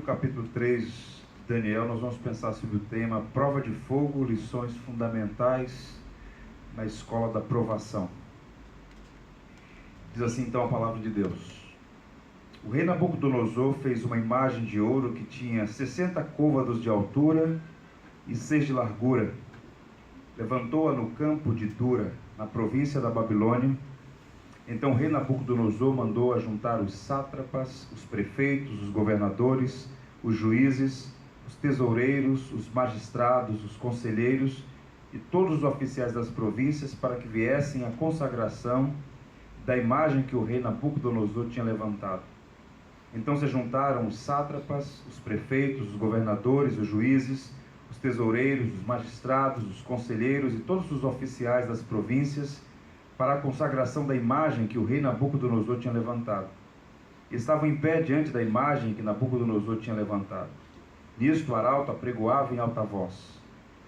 do capítulo 3 de Daniel, nós vamos pensar sobre o tema Prova de Fogo, lições fundamentais na escola da provação. Diz assim então a palavra de Deus: o rei Nabucodonosor fez uma imagem de ouro que tinha 60 côvados de altura e 6 de largura. Levantou-a no campo de Dura, na província da Babilônia. Então o rei Nabucodonosor mandou ajuntar os sátrapas, os prefeitos, os governadores, os juízes, os tesoureiros, os magistrados, os conselheiros e todos os oficiais das províncias para que viessem à consagração da imagem que o rei Nabucodonosor tinha levantado. Então se juntaram os sátrapas, os prefeitos, os governadores, os juízes, os tesoureiros, os magistrados, os conselheiros e todos os oficiais das províncias para a consagração da imagem que o rei Nabucodonosor tinha levantado. Estavam em pé diante da imagem que Nabucodonosor tinha levantado. Nisto o arauto apregoava em alta voz: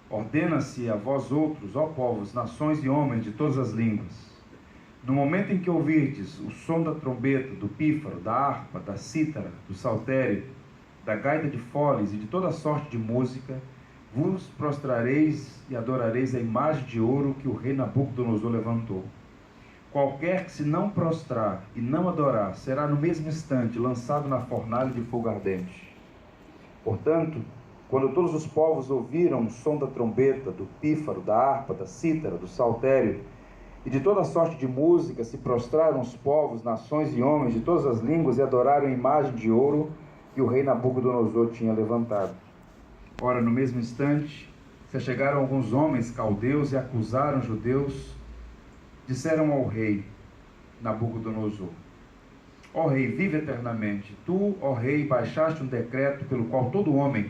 ordena-se a vós outros, ó povos, nações e homens de todas as línguas, no momento em que ouvirdes o som da trombeta, do pífaro, da harpa, da cítara, do saltério, da gaita de foles e de toda sorte de música, vos prostrareis e adorareis a imagem de ouro que o rei Nabucodonosor levantou. Qualquer que se não prostrar e não adorar será no mesmo instante lançado na fornalha de fogo ardente. Portanto, quando todos os povos ouviram o som da trombeta, do pífaro, da harpa, da cítara, do saltério e de toda sorte de música, se prostraram os povos, nações e homens de todas as línguas e adoraram a imagem de ouro que o rei Nabucodonosor tinha levantado. Ora, no mesmo instante, se achegaram alguns homens caldeus e acusaram os judeus. Disseram ao rei Nabucodonosor: ó rei, vive eternamente. Tu, ó rei, baixaste um decreto pelo qual todo homem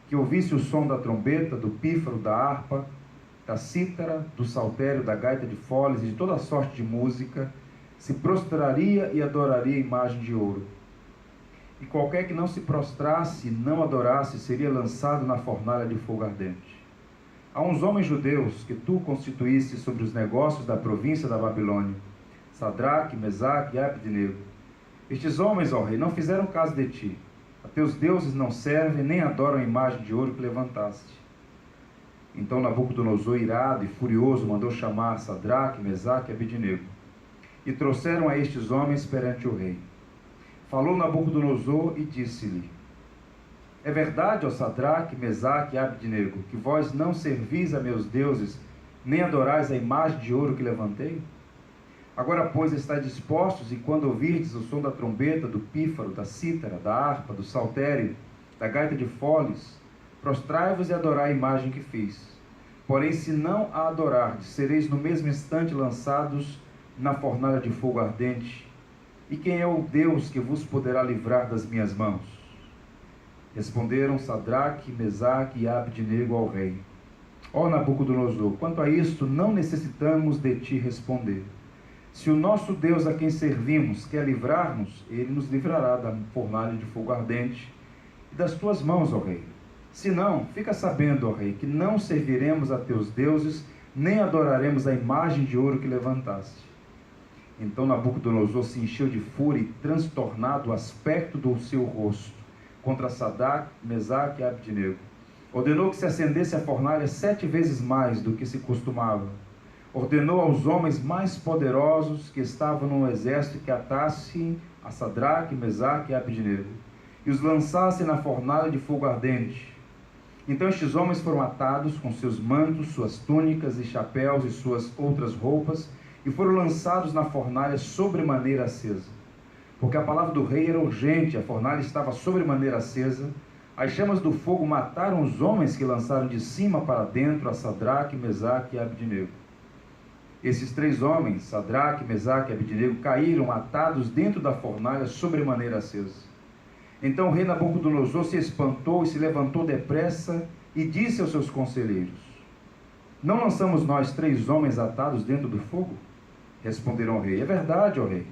que ouvisse o som da trombeta, do pífaro, da harpa, da cítara, do saltério, da gaita de foles e de toda sorte de música, se prostraria e adoraria a imagem de ouro. E qualquer que não se prostrasse e não adorasse seria lançado na fornalha de fogo ardente. Há uns homens judeus que tu constituíste sobre os negócios da província da Babilônia, Sadraque, Mesaque e Abdenego. Estes homens, ó rei, não fizeram caso de ti. A teus deuses não servem, nem adoram a imagem de ouro que levantaste. Então Nabucodonosor, irado e furioso, mandou chamar Sadraque, Mesaque e Abdenego. E trouxeram a estes homens perante o rei. Falou Nabucodonosor e disse-lhe: é verdade, ó Sadraque, Mesaque e Abdenego, que vós não servis a meus deuses, nem adorais a imagem de ouro que levantei? Agora, pois, estáis dispostos, e quando ouvirdes o som da trombeta, do pífaro, da cítara, da harpa, do saltério, da gaita de foles, prostrai-vos e adorai a imagem que fiz. Porém, se não a adorardes, sereis no mesmo instante lançados na fornalha de fogo ardente. E quem é o Deus que vos poderá livrar das minhas mãos? Responderam Sadraque, Mesaque e Abdenego ao rei: ó Nabucodonosor, quanto a isto não necessitamos de ti responder. Se o nosso Deus a quem servimos quer livrar-nos, ele nos livrará da fornalha de fogo ardente e das tuas mãos, ó rei. Se não, fica sabendo, ó rei, que não serviremos a teus deuses, nem adoraremos a imagem de ouro que levantaste. Então Nabucodonosor se encheu de fúria e, transtornado o aspecto do seu rosto, contra Sadraque, Mesaque e Abdenego, ordenou que se acendesse a fornalha 7 vezes mais do que se costumava. Ordenou aos homens mais poderosos que estavam no exército que atassem a Sadraque, Mesaque e Abdenego e os lançassem na fornalha de fogo ardente. Então estes homens foram atados com seus mantos, suas túnicas e chapéus e suas outras roupas e foram lançados na fornalha sobremaneira acesa. Porque a palavra do rei era urgente, a fornalha estava sobremaneira acesa. As chamas do fogo mataram os homens que lançaram de cima para dentro a Sadraque, Mesaque e Abdenego. Esses 3 homens, Sadraque, Mesaque e Abdenego, caíram atados dentro da fornalha sobremaneira acesa. Então o rei Nabucodonosor se espantou e se levantou depressa e disse aos seus conselheiros: não lançamos nós 3 homens atados dentro do fogo? Responderam ao rei: é verdade, ó rei.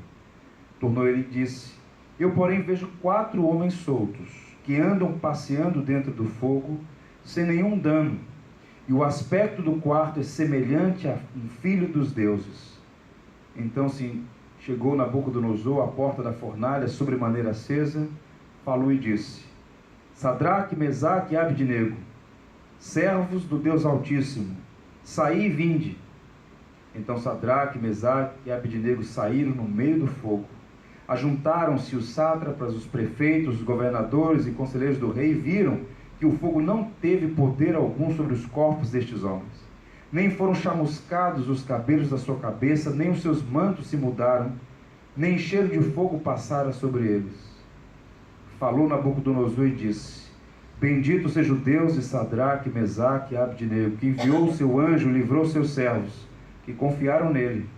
Tornou ele e disse: eu, porém, vejo 4 homens soltos, que andam passeando dentro do fogo, sem nenhum dano, e o aspecto do quarto é semelhante a um filho dos deuses. Então se chegou Nabucodonosor à porta da fornalha sobremaneira acesa, falou e disse: Sadraque, Mesaque e Abdenego, servos do Deus Altíssimo, saí e vinde. Então Sadraque, Mesaque e Abdenego saíram no meio do fogo. Ajuntaram-se os sátrapas, os prefeitos, os governadores e conselheiros do rei, e viram que o fogo não teve poder algum sobre os corpos destes homens. Nem foram chamuscados os cabelos da sua cabeça, nem os seus mantos se mudaram, nem cheiro de fogo passara sobre eles. Falou Nabucodonosor e disse: Bendito seja o Deus de Sadraque, Mesaque e Abdenego, que enviou o seu anjo e livrou seus servos, que confiaram nele,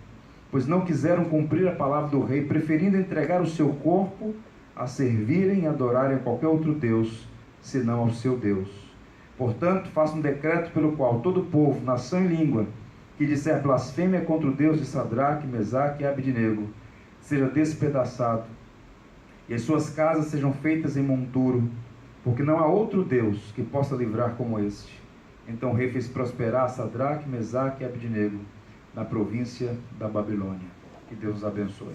pois não quiseram cumprir a palavra do rei, preferindo entregar o seu corpo a servirem e adorarem a qualquer outro Deus, senão ao seu Deus. Portanto, faça um decreto pelo qual todo povo, nação e língua, que disser blasfêmia contra o Deus de Sadraque, Mesaque e Abdenego, seja despedaçado, e as suas casas sejam feitas em monturo, porque não há outro Deus que possa livrar como este. Então o rei fez prosperar Sadraque, Mesaque e Abdenego na província da Babilônia. Que Deus os abençoe.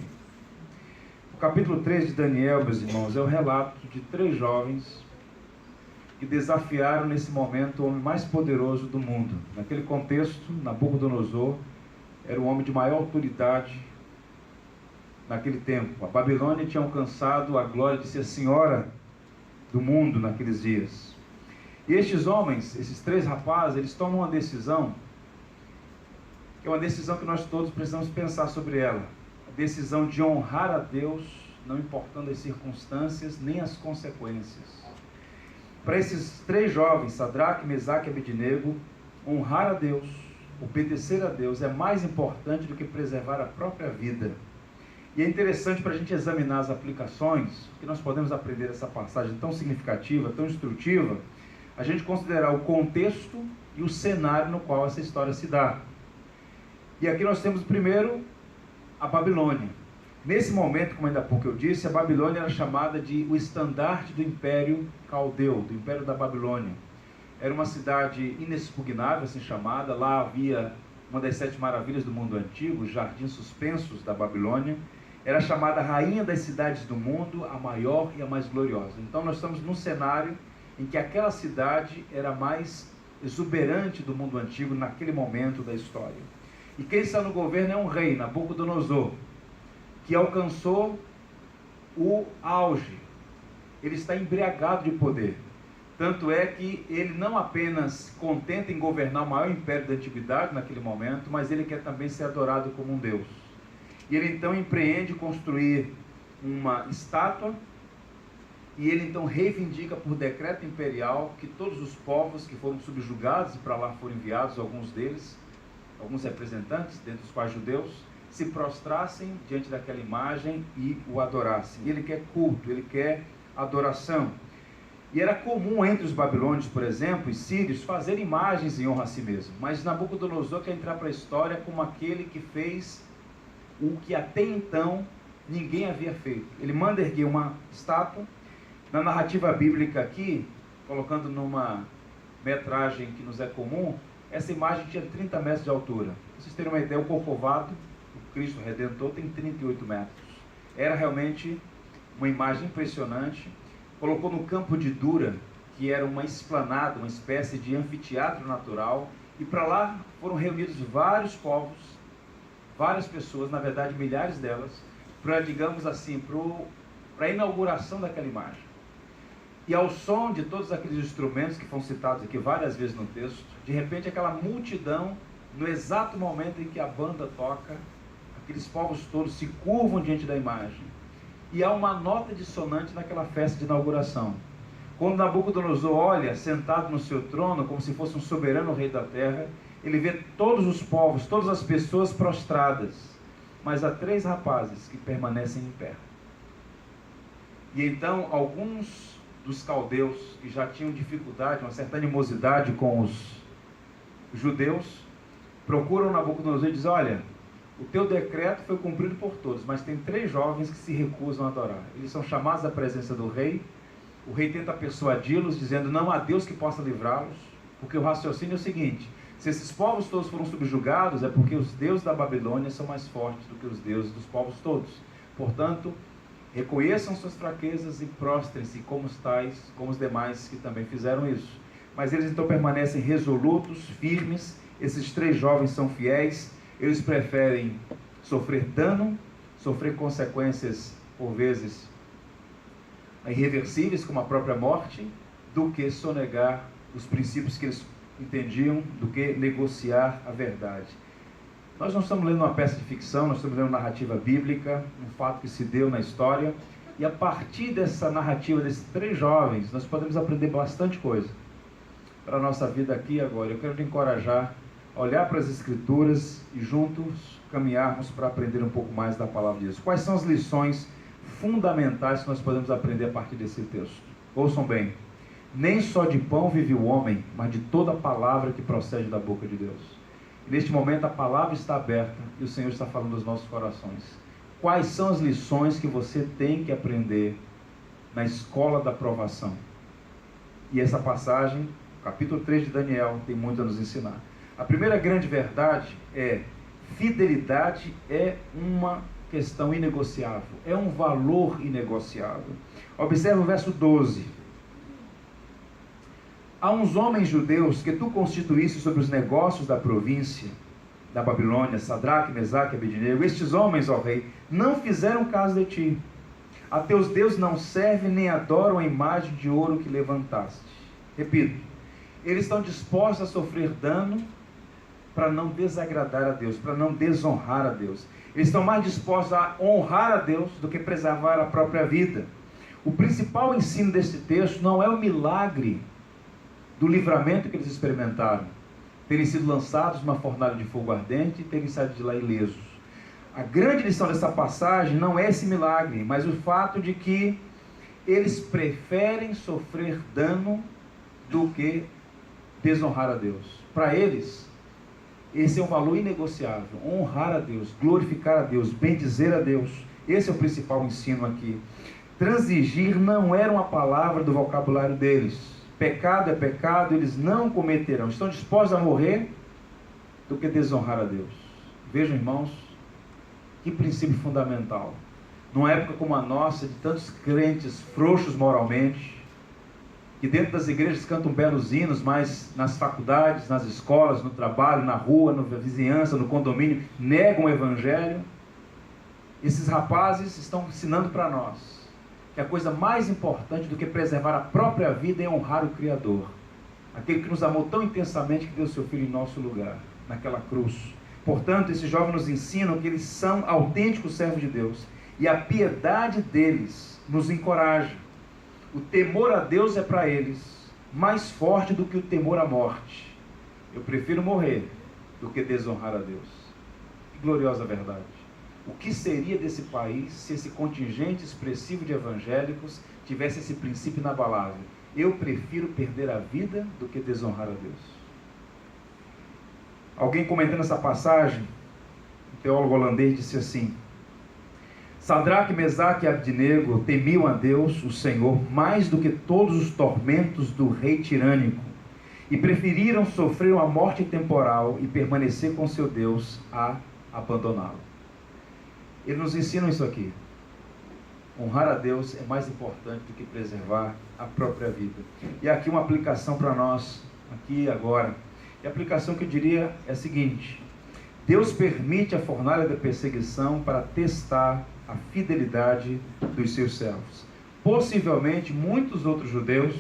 O capítulo 3 de Daniel, meus irmãos, é o relato de 3 jovens que desafiaram nesse momento o homem mais poderoso do mundo. Naquele contexto, Nabucodonosor era o homem de maior autoridade naquele tempo. A Babilônia tinha alcançado a glória de ser a senhora do mundo naqueles dias. E estes homens, esses 3 rapazes, eles tomam uma decisão, que é uma decisão que nós todos precisamos pensar sobre ela. A decisão de honrar a Deus, não importando as circunstâncias nem as consequências. Para esses 3 jovens, Sadraque, Mesaque e Abdenego, honrar a Deus, obedecer a Deus é mais importante do que preservar a própria vida. E é interessante para a gente examinar as aplicações, que nós podemos aprender essa passagem tão significativa, tão instrutiva, a gente considerar o contexto e o cenário no qual essa história se dá. E aqui nós temos primeiro a Babilônia. Nesse momento, como ainda há pouco eu disse, a Babilônia era chamada de o estandarte do Império Caldeu, do Império da Babilônia. Era uma cidade inexpugnável, assim chamada. Lá havia uma das 7 maravilhas do mundo antigo, os jardins suspensos da Babilônia. Era chamada a rainha das cidades do mundo, a maior e a mais gloriosa. Então nós estamos num cenário em que aquela cidade era a mais exuberante do mundo antigo naquele momento da história. E quem está no governo é um rei, Nabucodonosor, que alcançou o auge. Ele está embriagado de poder. Tanto é que ele não apenas contenta em governar o maior império da antiguidade naquele momento, mas ele quer também ser adorado como um Deus. E ele então empreende construir uma estátua, e ele então reivindica por decreto imperial que todos os povos que foram subjugados, e para lá foram enviados alguns deles, alguns representantes, dentre os quais judeus, se prostrassem diante daquela imagem e o adorassem. E ele quer culto, ele quer adoração. E era comum entre os babilônios, por exemplo, e sírios, fazer imagens em honra a si mesmo. Mas Nabucodonosor quer entrar para a história como aquele que fez o que até então ninguém havia feito. Ele manda erguer uma estátua. Na narrativa bíblica aqui, colocando numa metragem que nos é comum, essa imagem tinha 30 metros de altura. Para vocês terem uma ideia, o Corcovado, o Cristo Redentor, tem 38 metros. Era realmente uma imagem impressionante. Colocou no campo de Dura, que era uma esplanada, uma espécie de anfiteatro natural, e para lá foram reunidos vários povos, várias pessoas, na verdade milhares delas, para, digamos assim, para a inauguração daquela imagem. E ao som de todos aqueles instrumentos que foram citados aqui várias vezes no texto, de repente aquela multidão, no exato momento em que a banda toca, aqueles povos todos se curvam diante da imagem. E há uma nota dissonante naquela festa de inauguração. Quando Nabucodonosor olha, sentado no seu trono, como se fosse um soberano rei da terra, ele vê todos os povos, todas as pessoas prostradas, mas há 3 rapazes que permanecem em pé. E então alguns dos caldeus, que já tinham dificuldade, uma certa animosidade com os judeus, procuram Nabucodonosor e dizem: olha, o teu decreto foi cumprido por todos, mas tem 3 jovens que se recusam a adorar. Eles são chamados à presença do rei. O rei tenta persuadi-los, dizendo: não há Deus que possa livrá-los, porque o raciocínio é o seguinte: se esses povos todos foram subjugados, é porque os deuses da Babilônia são mais fortes do que os deuses dos povos todos. Portanto, Reconheçam suas fraquezas e prostrem-se como os demais que também fizeram isso. Mas eles então permanecem resolutos, firmes. Esses 3 jovens são fiéis. Eles preferem sofrer dano, sofrer consequências, por vezes, irreversíveis, como a própria morte, do que sonegar os princípios que eles entendiam, do que negociar a verdade. Nós não estamos lendo uma peça de ficção, nós estamos lendo uma narrativa bíblica, um fato que se deu na história, e a partir dessa narrativa desses 3 jovens, nós podemos aprender bastante coisa para a nossa vida aqui e agora. Eu quero te encorajar a olhar para as Escrituras e juntos caminharmos para aprender um pouco mais da palavra de Deus. Quais são as lições fundamentais que nós podemos aprender a partir desse texto? Ouçam bem: nem só de pão vive o homem, mas de toda a palavra que procede da boca de Deus. E neste momento a palavra está aberta e o Senhor está falando aos nossos corações. Quais são as lições que você tem que aprender na escola da provação? E essa passagem, capítulo 3 de Daniel, tem muito a nos ensinar. A primeira grande verdade é: fidelidade é uma questão inegociável, é um valor inegociável. Observe o verso 12. Há uns homens judeus que tu constituíste sobre os negócios da província da Babilônia, Sadraque, Mesaque e Abednego. Estes homens, ó rei, não fizeram caso de ti. A teus deuses não servem nem adoram a imagem de ouro que levantaste. Repito, eles estão dispostos a sofrer dano para não desagradar a Deus, para não desonrar a Deus. Eles estão mais dispostos a honrar a Deus do que preservar a própria vida. O principal ensino deste texto não é o milagre do livramento que eles experimentaram, terem sido lançados numa fornalha de fogo ardente e terem saído de lá ilesos. A grande lição dessa passagem não é esse milagre, mas o fato de que eles preferem sofrer dano do que desonrar a Deus. Para eles, esse é um valor inegociável: honrar a Deus, glorificar a Deus, bendizer a Deus. Esse é o principal ensino aqui. Transigir não era uma palavra do vocabulário deles. Pecado é pecado, eles não cometerão. Estão dispostos a morrer do que desonrar a Deus. Vejam, irmãos, que princípio fundamental. Numa época como a nossa, de tantos crentes frouxos moralmente, que dentro das igrejas cantam belos hinos, mas nas faculdades, nas escolas, no trabalho, na rua, na vizinhança, no condomínio, negam o evangelho. Esses rapazes estão ensinando para nós que a coisa mais importante do que preservar a própria vida é honrar o Criador, aquele que nos amou tão intensamente que deu seu Filho em nosso lugar, naquela cruz. Portanto, esses jovens nos ensinam que eles são autênticos servos de Deus, e a piedade deles nos encoraja. O temor a Deus é para eles mais forte do que o temor à morte. Eu prefiro morrer do que desonrar a Deus. Que gloriosa verdade! O que seria desse país se esse contingente expressivo de evangélicos tivesse esse princípio inabalável? Eu prefiro perder a vida do que desonrar a Deus. Alguém comentando essa passagem, um teólogo holandês, disse assim: Sadraque, Mesaque e Abednego temiam a Deus, o Senhor, mais do que todos os tormentos do rei tirânico, e preferiram sofrer uma morte temporal e permanecer com seu Deus a abandoná-lo. Eles nos ensinam isso aqui. Honrar a Deus é mais importante do que preservar a própria vida. E aqui uma aplicação para nós, aqui e agora. E a aplicação que eu diria é a seguinte: Deus permite a fornalha da perseguição para testar a fidelidade dos seus servos. Possivelmente muitos outros judeus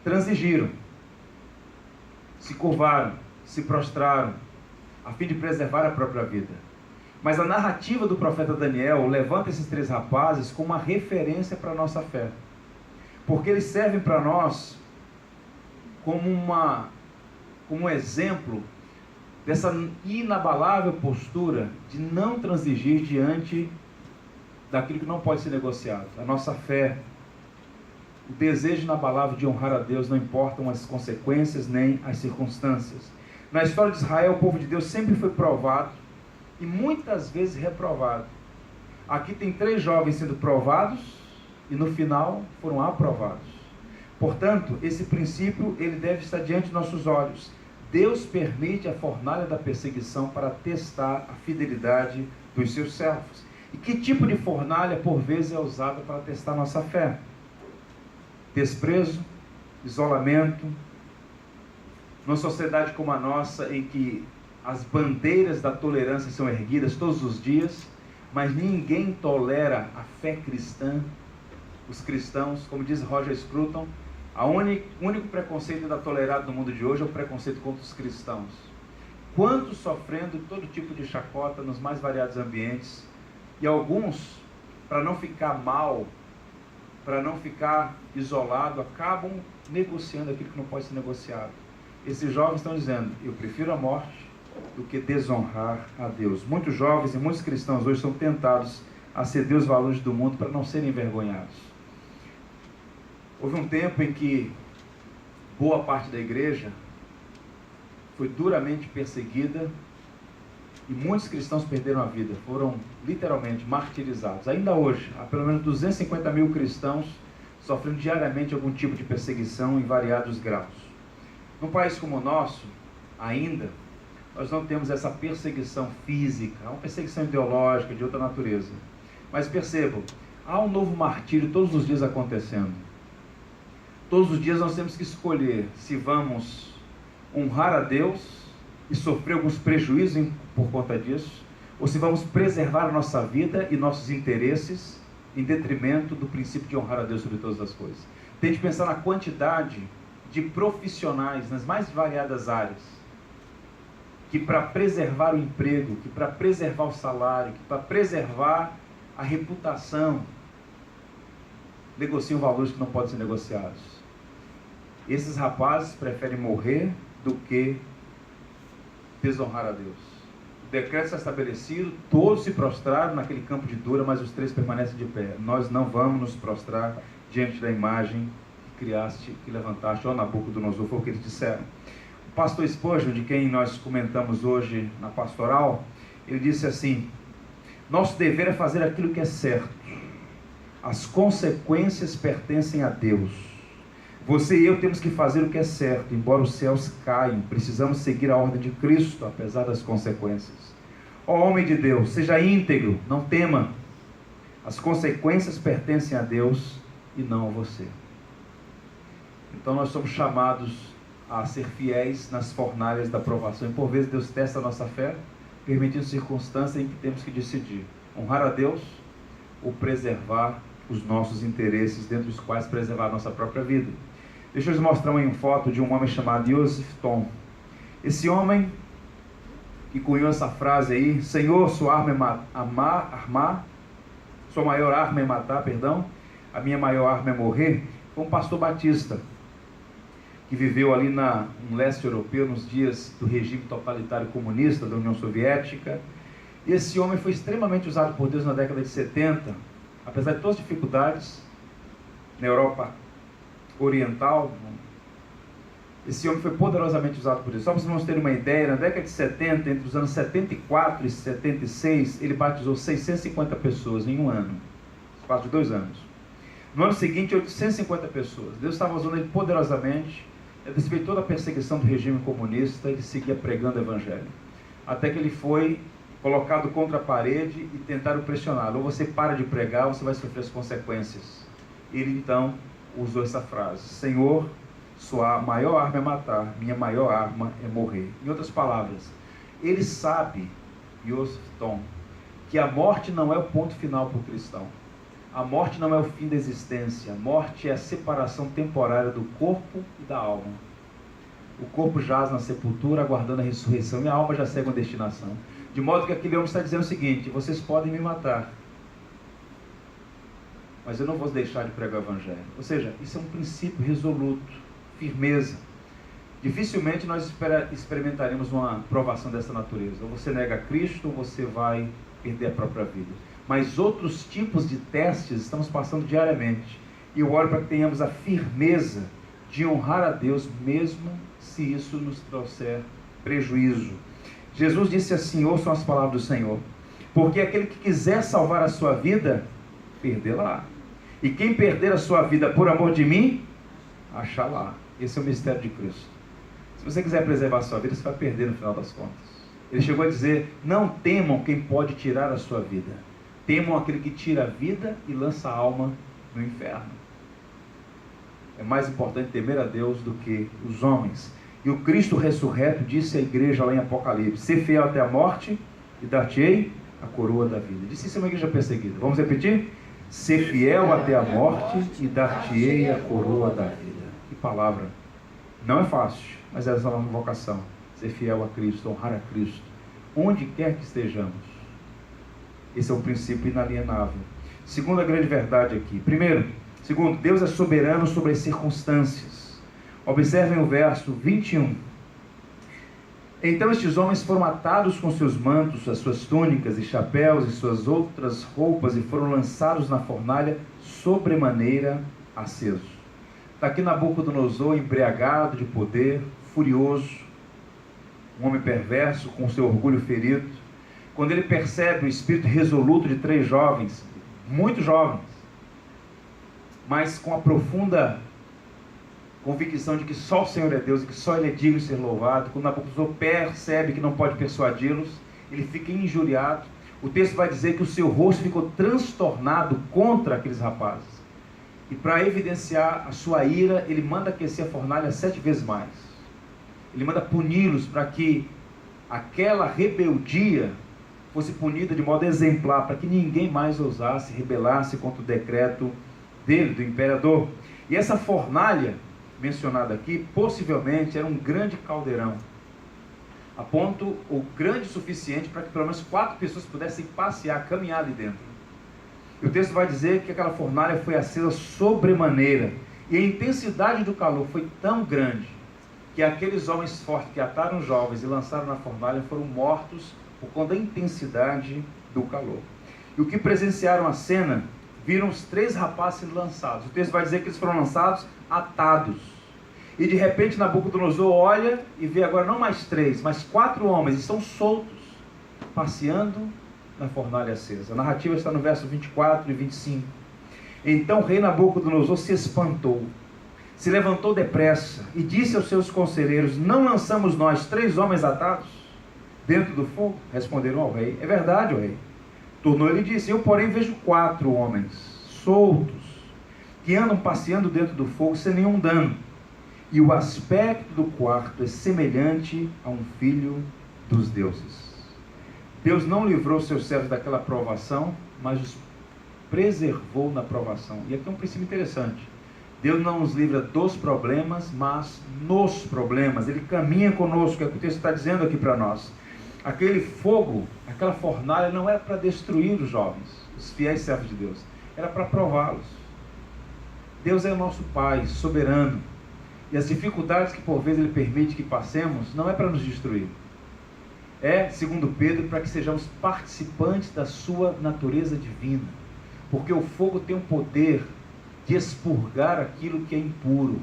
transigiram, se curvaram, se prostraram, a fim de preservar a própria vida. Mas a narrativa do profeta Daniel levanta esses 3 rapazes como uma referência para a nossa fé, porque eles servem para nós como um exemplo dessa inabalável postura de não transigir diante daquilo que não pode ser negociado. A nossa fé, o desejo inabalável de honrar a Deus, não importam as consequências nem as circunstâncias. Na história de Israel, o povo de Deus sempre foi provado e muitas vezes reprovado. Aqui tem 3 jovens sendo provados e no final foram aprovados. Portanto, esse princípio ele deve estar diante de nossos olhos. Deus permite a fornalha da perseguição para testar a fidelidade dos seus servos. E que tipo de fornalha, por vezes, é usada para testar nossa fé? Desprezo, isolamento. Numa sociedade como a nossa, em que as bandeiras da tolerância são erguidas todos os dias, mas ninguém tolera a fé cristã, os cristãos, como diz Roger Scruton, o único preconceito ainda tolerado no mundo de hoje é o preconceito contra os cristãos. Quantos sofrendo todo tipo de chacota nos mais variados ambientes, e alguns, para não ficar mal, para não ficar isolado, acabam negociando aquilo que não pode ser negociado. Esses jovens estão dizendo: eu prefiro a morte do que desonrar a Deus. Muitos jovens e muitos cristãos hoje são tentados a ceder os valores do mundo para não serem envergonhados. Houve um tempo em que boa parte da igreja foi duramente perseguida e muitos cristãos perderam a vida, foram literalmente martirizados. Ainda hoje, há pelo menos 250 mil cristãos sofrendo diariamente algum tipo de perseguição em variados graus. Num país como o nosso, ainda, nós não temos essa perseguição física, é uma perseguição ideológica de outra natureza. Mas percebam, há um novo martírio todos os dias acontecendo. Todos os dias nós temos que escolher se vamos honrar a Deus e sofrer alguns prejuízos por conta disso, ou se vamos preservar a nossa vida e nossos interesses em detrimento do princípio de honrar a Deus sobre todas as coisas. Tente pensar na quantidade de profissionais nas mais variadas áreas, que para preservar o emprego, que para preservar o salário, que para preservar a reputação, negociam valores que não podem ser negociados. Esses rapazes preferem morrer do que desonrar a Deus. O decreto está estabelecido, todos se prostraram naquele campo de dura, mas os 3 permanecem de pé. Nós não vamos nos prostrar diante da imagem que criaste, que levantaste, ó Nabucodonosor, foi o que eles disseram. O pastor Spurgeon, de quem nós comentamos hoje na pastoral, ele disse assim: nosso dever é fazer aquilo que é certo, as consequências pertencem a Deus. Você e eu temos que fazer o que é certo, embora os céus caiam, precisamos seguir a ordem de Cristo, apesar das consequências. Ó homem de Deus, seja íntegro, não tema, as consequências pertencem a Deus e não a você. Então nós somos chamados a ser fiéis nas fornalhas da provação, e por vezes Deus testa a nossa fé, permitindo circunstâncias em que temos que decidir, honrar a Deus ou preservar os nossos interesses, dentro dos quais preservar a nossa própria vida. Deixa eu lhes mostrar uma foto de um homem chamado Joseph Thom. Esse homem que cunhou essa frase aí: Senhor, sua arma é sua maior arma é matar, a minha maior arma é morrer, foi um pastor batista que viveu ali no leste europeu, nos dias do regime totalitário comunista da União Soviética. E esse homem foi extremamente usado por Deus na década de 70, apesar de todas as dificuldades, na Europa Oriental. Esse homem foi poderosamente usado por Deus. Só para vocês terem uma ideia, na década de 70, entre os anos 74 e 76, ele batizou 650 pessoas em um ano, no espaço de 2 anos. No ano seguinte, 850 pessoas. Deus estava usando ele poderosamente. Ele recebeu toda a perseguição do regime comunista, ele seguia pregando o evangelho. Até que ele foi colocado contra a parede e tentaram pressioná-lo: ou você para de pregar, ou você vai sofrer as consequências. Ele então usou essa frase: Senhor, sua maior arma é matar, minha maior arma é morrer. Em outras palavras, ele sabe, Joseph Thom, que a morte não é o ponto final para o cristão. A morte não é o fim da existência. A morte é a separação temporária do corpo e da alma. O corpo jaz na sepultura, aguardando a ressurreição, e a alma já segue uma destinação. De modo que aquele homem está dizendo o seguinte: vocês podem me matar, mas eu não vou deixar de pregar o evangelho. Ou seja, isso é um princípio resoluto, firmeza. Dificilmente nós experimentaremos uma provação dessa natureza. Ou você nega Cristo, ou você vai perder a própria vida. Mas outros tipos de testes estamos passando diariamente. E eu oro para que tenhamos a firmeza de honrar a Deus, mesmo se isso nos trouxer prejuízo. Jesus disse assim: ouçam as palavras do Senhor: porque aquele que quiser salvar a sua vida, perdê-la. E quem perder a sua vida por amor de mim, achá-la. Esse é o mistério de Cristo. Se você quiser preservar a sua vida, você vai perder no final das contas. Ele chegou a dizer: não temam quem pode tirar a sua vida, Temam aquele que tira a vida e lança a alma no inferno. É mais importante temer a Deus do que os homens. E o Cristo ressurreto disse à igreja lá em Apocalipse: ser fiel até a morte e dar-te-ei a coroa da vida. Disse isso a uma igreja perseguida. Vamos repetir? Ser fiel até a morte e dar-te-ei a coroa da vida. Que palavra! Não é fácil, mas essa é uma vocação. Ser fiel a Cristo, honrar a Cristo, onde quer que estejamos. Esse é um princípio inalienável. Segunda grande verdade aqui. Segundo, Deus é soberano sobre as circunstâncias. Observem o verso 21. Então estes homens foram atados com seus mantos, as suas túnicas e chapéus e suas outras roupas, e foram lançados na fornalha sobremaneira acesos. Está aqui Nabucodonosor, embriagado de poder, furioso, um homem perverso, com seu orgulho ferido. Quando ele percebe o espírito resoluto de 3 jovens, muito jovens, mas com a profunda convicção de que só o Senhor é Deus e que só Ele é digno de ser louvado, quando Nabucodonosor percebe que não pode persuadi-los, ele fica injuriado. O texto vai dizer que o seu rosto ficou transtornado contra aqueles rapazes. E para evidenciar a sua ira, ele manda aquecer a fornalha 7 vezes mais. Ele manda puni-los para que aquela rebeldia fosse punida de modo exemplar, para que ninguém mais ousasse rebelar-se contra o decreto dele, do imperador. E essa fornalha mencionada aqui, possivelmente era um grande caldeirão, a ponto, ou grande o suficiente para que pelo menos 4 pessoas pudessem passear, caminhar ali dentro. E o texto vai dizer que aquela fornalha foi acesa sobremaneira, e a intensidade do calor foi tão grande, que aqueles homens fortes que ataram os jovens e lançaram na fornalha foram mortos por conta da intensidade do calor. E o que presenciaram a cena, viram os 3 rapazes sendo lançados. O texto vai dizer que eles foram lançados atados. E de repente Nabucodonosor olha e vê agora não mais 3, mas 4 homens, estão soltos, passeando na fornalha acesa. A narrativa está no verso 24 e 25. Então o rei Nabucodonosor se espantou, se levantou depressa e disse aos seus conselheiros: não lançamos nós 3 homens atados dentro do fogo? Responderam ao rei: é verdade, ó rei. Tornou ele e disse: eu porém vejo 4 homens soltos, que andam passeando dentro do fogo sem nenhum dano. E o aspecto do quarto é semelhante a um filho dos deuses. Deus não livrou seus servos daquela provação, mas os preservou na provação. E aqui é um princípio interessante. Deus não nos livra dos problemas, mas nos problemas. Ele caminha conosco, é o que o texto está dizendo aqui para nós. Aquele fogo, aquela fornalha não era para destruir os jovens, os fiéis servos de Deus. Era para prová-los. Deus é o nosso Pai, soberano. E as dificuldades que por vezes Ele permite que passemos, não é para nos destruir. É, segundo Pedro, para que sejamos participantes da sua natureza divina. Porque o fogo tem o poder de expurgar aquilo que é impuro.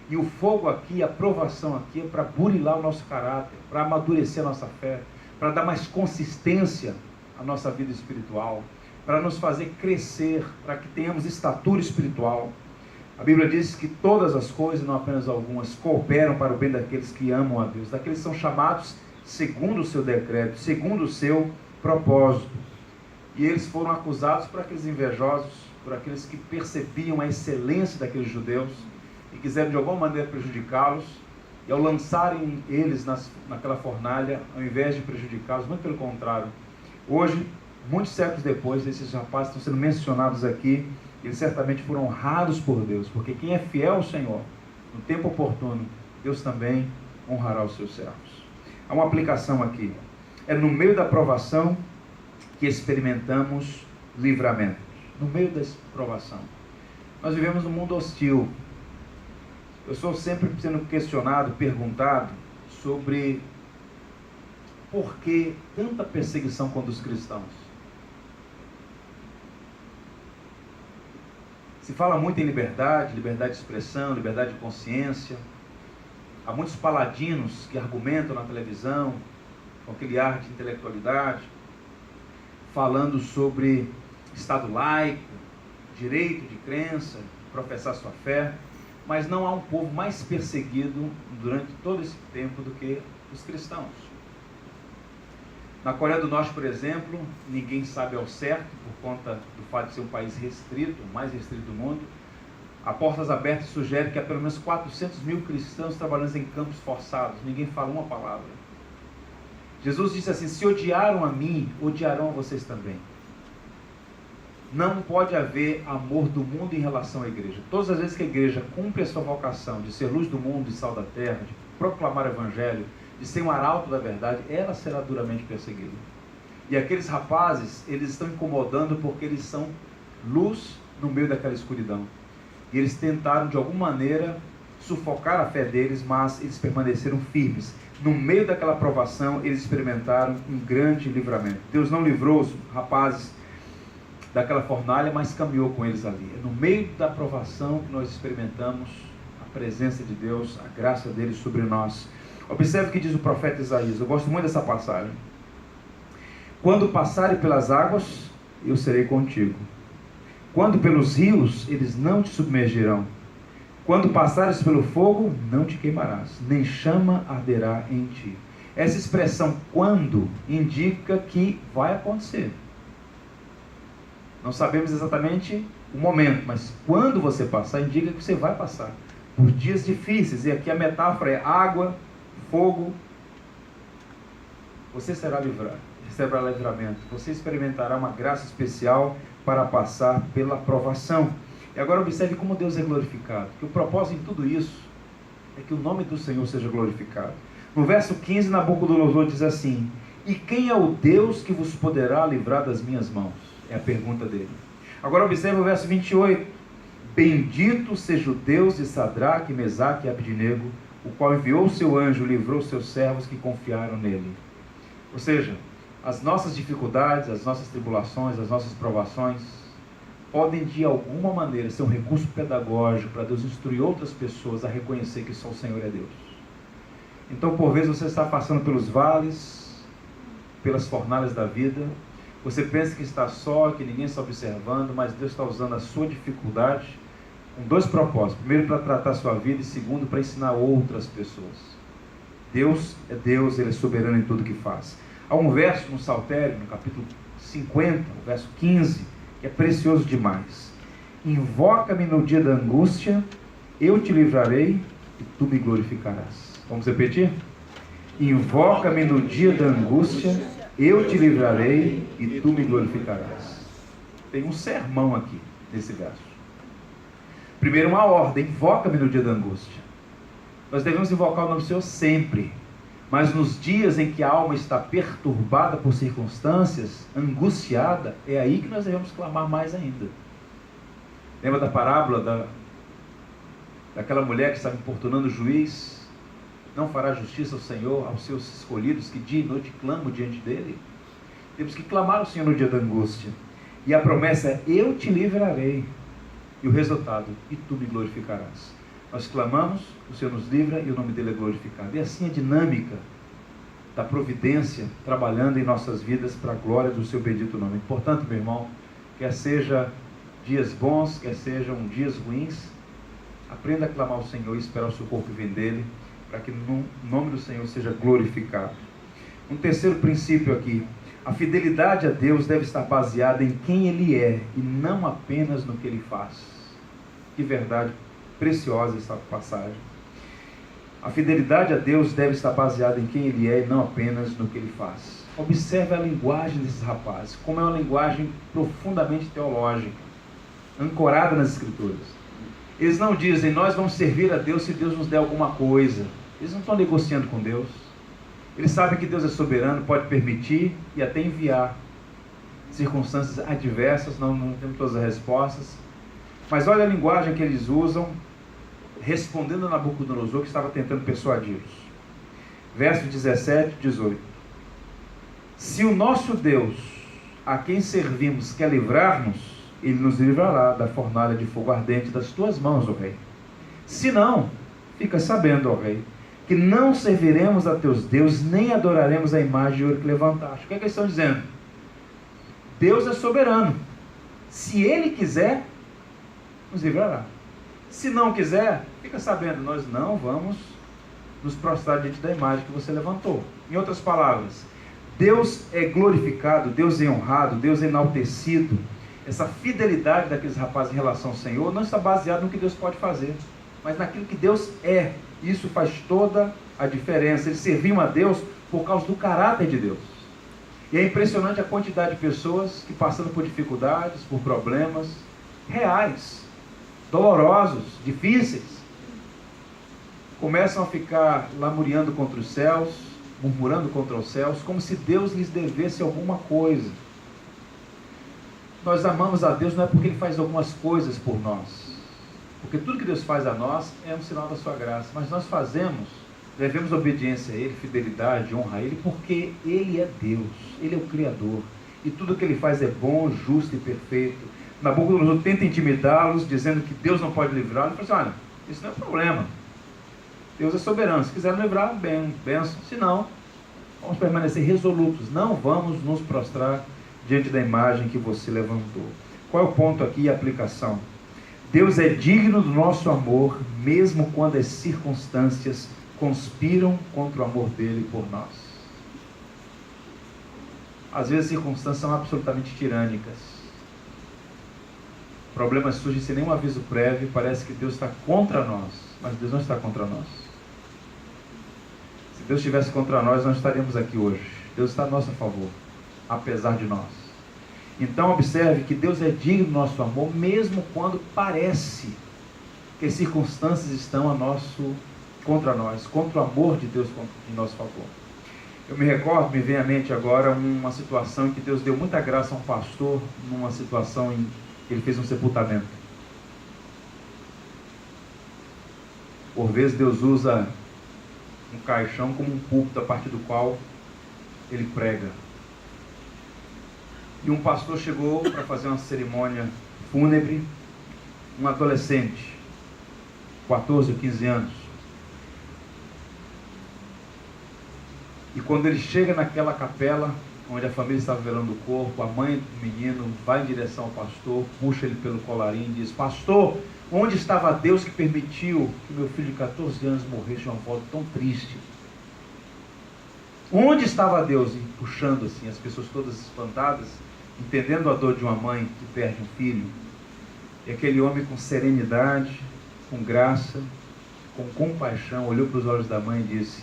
E o fogo aqui, a provação aqui, é para burilar o nosso caráter, para amadurecer a nossa fé, para dar mais consistência à nossa vida espiritual, para nos fazer crescer, para que tenhamos estatura espiritual. A Bíblia diz que todas as coisas, não apenas algumas, cooperam para o bem daqueles que amam a Deus, daqueles que são chamados segundo o seu decreto, segundo o seu propósito. E eles foram acusados por aqueles invejosos, por aqueles que percebiam a excelência daqueles judeus e quiseram de alguma maneira prejudicá-los. E ao lançarem eles naquela fornalha, ao invés de prejudicá-los, muito pelo contrário, hoje, muitos séculos depois, esses rapazes estão sendo mencionados aqui. Eles certamente foram honrados por Deus, porque quem é fiel ao Senhor, no tempo oportuno, Deus também honrará os seus servos. Há uma aplicação aqui. É no meio da provação que experimentamos livramento. No meio da provação. Nós vivemos num mundo hostil. Eu sou sempre sendo questionado, perguntado sobre por que tanta perseguição contra os cristãos. Se fala muito em liberdade, liberdade de expressão, liberdade de consciência. Há muitos paladinos que argumentam na televisão, com aquele ar de intelectualidade, falando sobre Estado laico, direito de crença, professar sua fé, mas não há um povo mais perseguido durante todo esse tempo do que os cristãos. Na Coreia do Norte, por exemplo, ninguém sabe ao certo, por conta do fato de ser um país restrito, o mais restrito do mundo. A Portas Abertas sugere que há pelo menos 400 mil cristãos trabalhando em campos forçados. Ninguém fala uma palavra. Jesus disse assim: se odiaram a mim, odiarão a vocês também. Não pode haver amor do mundo em relação à igreja. Todas as vezes que a igreja cumpre a sua vocação de ser luz do mundo e sal da terra, de proclamar o evangelho, de ser um arauto da verdade, ela será duramente perseguida. E aqueles rapazes, eles estão incomodando porque eles são luz no meio daquela escuridão. E eles tentaram de alguma maneira sufocar a fé deles, mas eles permaneceram firmes. No meio daquela provação, eles experimentaram um grande livramento. Deus não livrou os rapazes daquela fornalha, mas caminhou com eles ali. É no meio da provação que nós experimentamos a presença de Deus, a graça dele sobre nós. Observe o que diz o profeta Isaías. Eu gosto muito dessa passagem. Quando passarem pelas águas, eu serei contigo. Quando pelos rios, eles não te submergirão. Quando passares pelo fogo, não te queimarás, nem chama arderá em ti. Essa expressão quando indica que vai acontecer. Não sabemos exatamente o momento, mas quando você passar, indica que você vai passar por dias difíceis. E aqui a metáfora é água, fogo. Você será livrado, receberá livramento. Você experimentará uma graça especial para passar pela provação. E agora observe como Deus é glorificado. Que o propósito em tudo isso é que o nome do Senhor seja glorificado. No verso 15, Nabucodonosor diz assim: e quem é o Deus que vos poderá livrar das minhas mãos? É a pergunta dele. Agora observe o verso 28. Bendito seja o Deus de Sadraque, Mesaque e Abdenego, o qual enviou o seu anjo e livrou seus servos que confiaram nele. Ou seja, as nossas dificuldades, as nossas tribulações, as nossas provações podem de alguma maneira ser um recurso pedagógico para Deus instruir outras pessoas a reconhecer que só o Senhor é Deus. Então, por vezes você está passando pelos vales, pelas fornalhas da vida, você pensa que está só, que ninguém está observando, mas Deus está usando a sua dificuldade com dois propósitos. Primeiro, para tratar a sua vida, e segundo, para ensinar outras pessoas. Deus é Deus, Ele é soberano em tudo que faz. Há um verso no Saltério, no capítulo 50, o verso 15, que é precioso demais. Invoca-me no dia da angústia, eu te livrarei e tu me glorificarás. Vamos repetir? Invoca-me no dia da angústia, eu te livrarei e tu me glorificarás. Tem um sermão aqui, nesse verso. Primeiro, uma ordem: invoca-me no dia da angústia. Nós devemos invocar o nome do Senhor sempre. Mas nos dias em que a alma está perturbada por circunstâncias, angustiada, é aí que nós devemos clamar mais ainda. Lembra da parábola daquela mulher que estava importunando o juiz? Não fará justiça ao Senhor, aos seus escolhidos, que dia e noite clamam diante dele? Temos que clamar ao Senhor no dia da angústia. E a promessa é: eu te livrarei. E o resultado: e tu me glorificarás. Nós clamamos, o Senhor nos livra e o nome dele é glorificado. E assim a dinâmica da providência trabalhando em nossas vidas para a glória do seu bendito nome. Portanto, meu irmão, quer seja dias bons, quer sejam dias ruins, aprenda a clamar ao Senhor e esperar o socorro que vem dele, para que no nome do Senhor seja glorificado. Um terceiro princípio aqui: a fidelidade a Deus deve estar baseada em quem Ele é e não apenas no que Ele faz. Que verdade preciosa essa passagem. A fidelidade a Deus deve estar baseada em quem Ele é e não apenas no que Ele faz. Observe a linguagem desses rapazes, como é uma linguagem profundamente teológica, ancorada nas Escrituras. Eles não dizem: nós vamos servir a Deus se Deus nos der alguma coisa. Eles não estão negociando com Deus. Eles sabem que Deus é soberano, pode permitir e até enviar circunstâncias adversas. Não temos todas as respostas. Mas olha a linguagem que eles usam, respondendo a Nabucodonosor, que estava tentando persuadi-los. Verso 17 e 18. Se o nosso Deus, a quem servimos, quer livrar-nos, Ele nos livrará da fornalha de fogo ardente das tuas mãos, ó rei. Se não, fica sabendo, ó rei, que não serviremos a teus deuses, nem adoraremos a imagem de ouro que levantaste. O que é que eles estão dizendo? Deus é soberano. Se Ele quiser, nos livrará. Se não quiser, fica sabendo, nós não vamos nos prostrar diante da imagem que você levantou. Em outras palavras, Deus é glorificado, Deus é honrado, Deus é enaltecido. Essa fidelidade daqueles rapazes em relação ao Senhor não está baseada no que Deus pode fazer, mas naquilo que Deus é. Isso faz toda a diferença. Eles serviam a Deus por causa do caráter de Deus. E é impressionante a quantidade de pessoas que, passando por dificuldades, por problemas reais, dolorosos, difíceis, começam a ficar lamuriando contra os céus, murmurando contra os céus, como se Deus lhes devesse alguma coisa. Nós amamos a Deus não é porque Ele faz algumas coisas por nós, porque tudo que Deus faz a nós é um sinal da sua graça, mas nós devemos obediência a Ele, fidelidade, honra a Ele, porque Ele é Deus, Ele é o Criador, e tudo que Ele faz é bom, justo e perfeito. Nabucodonosor tenta intimidá-los, dizendo que Deus não pode livrá-los. Ele fala assim: olha, isso não é problema, Deus é soberano, se quiser livrar, benção, se não, vamos permanecer resolutos, não vamos nos prostrar diante da imagem que você levantou. Qual é o ponto aqui e a aplicação? Deus é digno do nosso amor, mesmo quando as circunstâncias conspiram contra o amor dele por nós. Às vezes as circunstâncias são absolutamente tirânicas. Problemas surgem sem nenhum aviso prévio, parece que Deus está contra nós, mas Deus não está contra nós. Se Deus estivesse contra nós, não estaríamos aqui hoje. Deus está a nosso favor, apesar de nós. Então observe que Deus é digno do nosso amor, mesmo quando parece que as circunstâncias estão contra nós, contra o amor de Deus em nosso favor. Eu me recordo, me vem à mente agora uma situação em que Deus deu muita graça a um pastor, numa situação em que ele fez um sepultamento. Por vezes Deus usa um caixão como um púlpito a partir do qual ele prega. E um pastor chegou para fazer uma cerimônia fúnebre, um adolescente, 14 ou 15 anos. E quando ele chega naquela capela, onde a família estava velando o corpo, a mãe do menino vai em direção ao pastor, puxa ele pelo colarinho e diz: pastor, onde estava Deus que permitiu que meu filho de 14 anos morresse de uma forma tão triste? Onde estava Deus? E puxando assim, as pessoas todas espantadas, entendendo a dor de uma mãe que perde um filho. E aquele homem, com serenidade, com graça, com compaixão, olhou para os olhos da mãe e disse: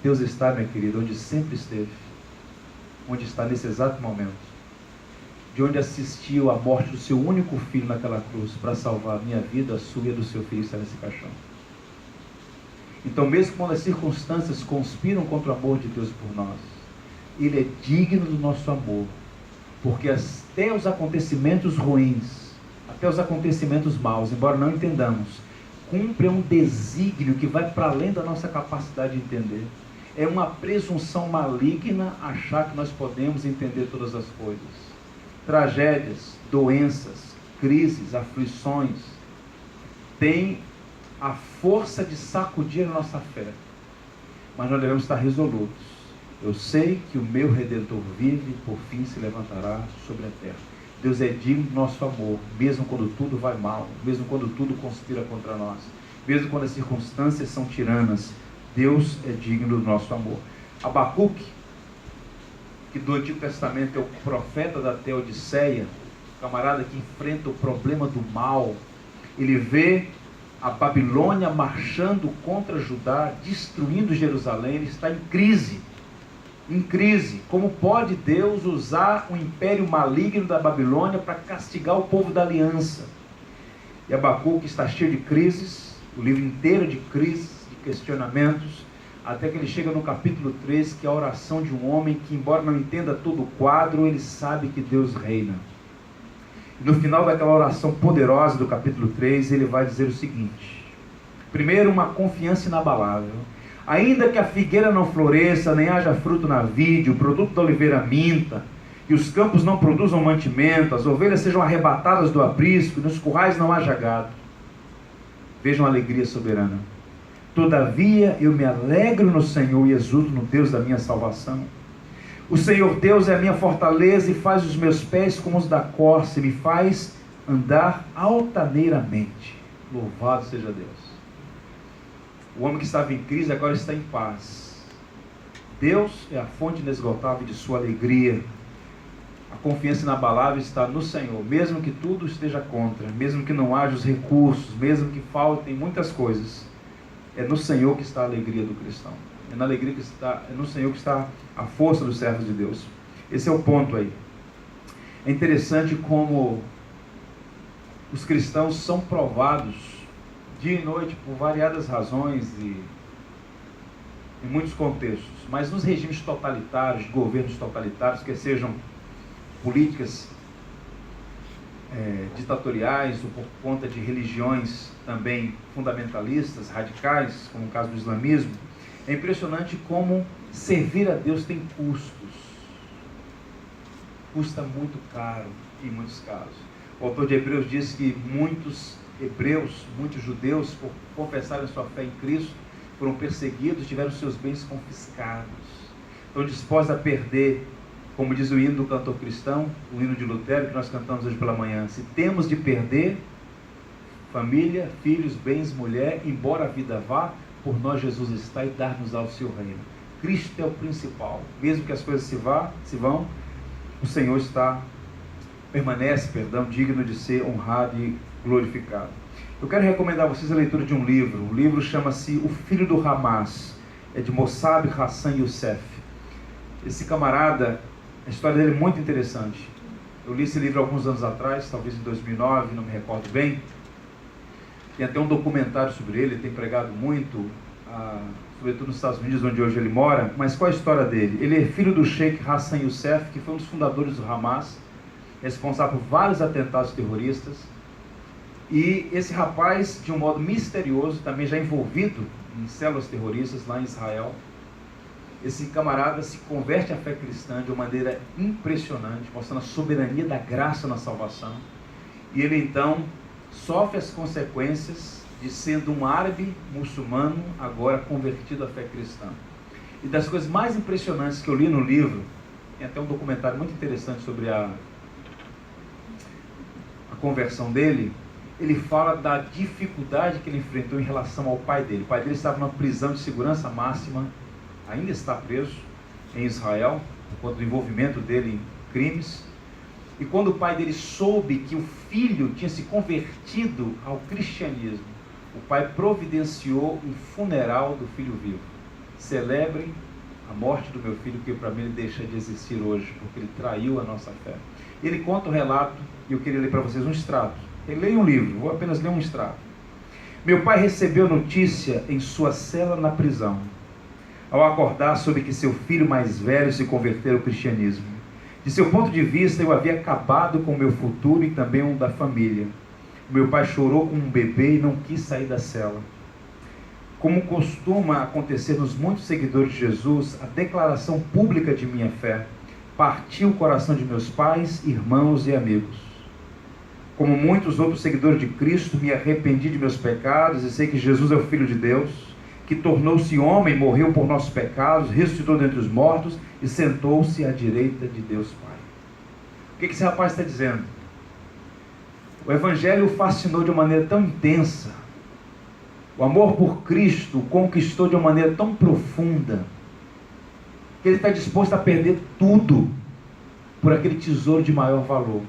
Deus está, minha querida, onde sempre esteve, onde está nesse exato momento, de onde assistiu à morte do seu único filho naquela cruz, para salvar a minha vida, a sua e a do seu filho, está nesse caixão. Então, mesmo quando as circunstâncias conspiram contra o amor de Deus por nós, Ele é digno do nosso amor, porque até os acontecimentos ruins, até os acontecimentos maus, embora não entendamos, cumprem um desígnio que vai para além da nossa capacidade de entender. É uma presunção maligna achar que nós podemos entender todas as coisas. Tragédias, doenças, crises, aflições, têm a força de sacudir a nossa fé. Mas nós devemos estar resolutos. Eu sei que o meu Redentor vive e por fim se levantará sobre a terra. Deus é digno do nosso amor, mesmo quando tudo vai mal, mesmo quando tudo conspira contra nós, mesmo quando as circunstâncias são tiranas. Deus é digno do nosso amor. Abacuque, que do Antigo Testamento é o profeta da Teodiceia, camarada que enfrenta o problema do mal, ele vê a Babilônia marchando contra Judá, destruindo Jerusalém. Ele está em crise. Como pode Deus usar o império maligno da Babilônia para castigar o povo da aliança? E Abacuque está cheio de crises, o livro inteiro de crises, de questionamentos, até que ele chega no capítulo 3, que é a oração de um homem que, embora não entenda todo o quadro, ele sabe que Deus reina. No final daquela oração poderosa do capítulo 3, ele vai dizer o seguinte: primeiro, uma confiança inabalável. Ainda que a figueira não floresça, nem haja fruto na vide, o produto da oliveira minta, e os campos não produzam mantimento, as ovelhas sejam arrebatadas do aprisco, e nos currais não haja gado. Vejam a alegria soberana. Todavia eu me alegro no Senhor e exulto no Deus da minha salvação. O Senhor Deus é a minha fortaleza e faz os meus pés como os da corça, e me faz andar altaneiramente. Louvado seja Deus. O homem que estava em crise agora está em paz. Deus é a fonte inesgotável de sua alegria. A confiança inabalável está no Senhor, mesmo que tudo esteja contra, mesmo que não haja os recursos, mesmo que faltem muitas coisas. É no Senhor que está a alegria do cristão. É na alegria que está, é no Senhor que está a força dos servos de Deus. Esse é o ponto aí. É interessante como os cristãos são provados dia e noite por variadas razões e em muitos contextos, mas nos regimes totalitários, governos totalitários, que sejam políticas ditatoriais ou por conta de religiões também fundamentalistas, radicais, como o caso do islamismo, é impressionante como servir a Deus tem custos. Custa muito caro em muitos casos. O autor de Hebreus diz que muitos hebreus, muitos judeus, por confessarem sua fé em Cristo, foram perseguidos, tiveram seus bens confiscados. Estão dispostos a perder, como diz o hino do cantor cristão, o hino de Lutero, que nós cantamos hoje pela manhã. Se temos de perder família, filhos, bens, mulher, embora a vida vá, por nós Jesus está e dar-nos ao seu reino. Cristo é o principal. Mesmo que as coisas se vão, o Senhor permanece, digno de ser honrado e glorificado. Eu quero recomendar a vocês a leitura de um livro. O livro chama-se O Filho do Hamas. É de Mossab Hassan Youssef. Esse camarada, a história dele é muito interessante. Eu li esse livro alguns anos atrás, talvez em 2009, não me recordo bem. Tem até um documentário sobre ele, tem pregado muito, sobretudo nos Estados Unidos, onde hoje ele mora. Mas qual é a história dele? Ele é filho do Sheikh Hassan Youssef, que foi um dos fundadores do Hamas, responsável por vários atentados terroristas. E esse rapaz, de um modo misterioso, também já envolvido em células terroristas lá em Israel, esse camarada se converte à fé cristã de uma maneira impressionante, mostrando a soberania da graça na salvação. E ele então sofre as consequências de sendo um árabe muçulmano, agora convertido à fé cristã. E das coisas mais impressionantes que eu li no livro, tem até um documentário muito interessante sobre a conversão dele. Ele fala da dificuldade que ele enfrentou em relação ao pai dele. O pai dele estava numa prisão de segurança máxima, ainda está preso em Israel, por conta do envolvimento dele em crimes. E quando o pai dele soube que o filho tinha se convertido ao cristianismo, o pai providenciou um funeral do filho vivo. Celebrem a morte do meu filho, que para mim ele deixa de existir hoje, porque ele traiu a nossa fé. Ele conta o relato, e eu queria ler para vocês um extrato. Eu leio um livro, vou apenas ler um extrato. Meu pai recebeu notícia em sua cela na prisão, ao acordar sobre que seu filho mais velho se convertera ao cristianismo. De seu ponto de vista, eu havia acabado com o meu futuro e também o da família. Meu pai chorou como um bebê e não quis sair da cela. Como costuma acontecer nos muitos seguidores de Jesus, a declaração pública de minha fé partiu o coração de meus pais, irmãos e amigos. Como muitos outros seguidores de Cristo, me arrependi de meus pecados e sei que Jesus é o Filho de Deus, que tornou-se homem, morreu por nossos pecados, ressuscitou dentre os mortos e sentou-se à direita de Deus Pai. O que esse rapaz está dizendo? O Evangelho o fascinou de uma maneira tão intensa, o amor por Cristo o conquistou de uma maneira tão profunda, que ele está disposto a perder tudo por aquele tesouro de maior valor.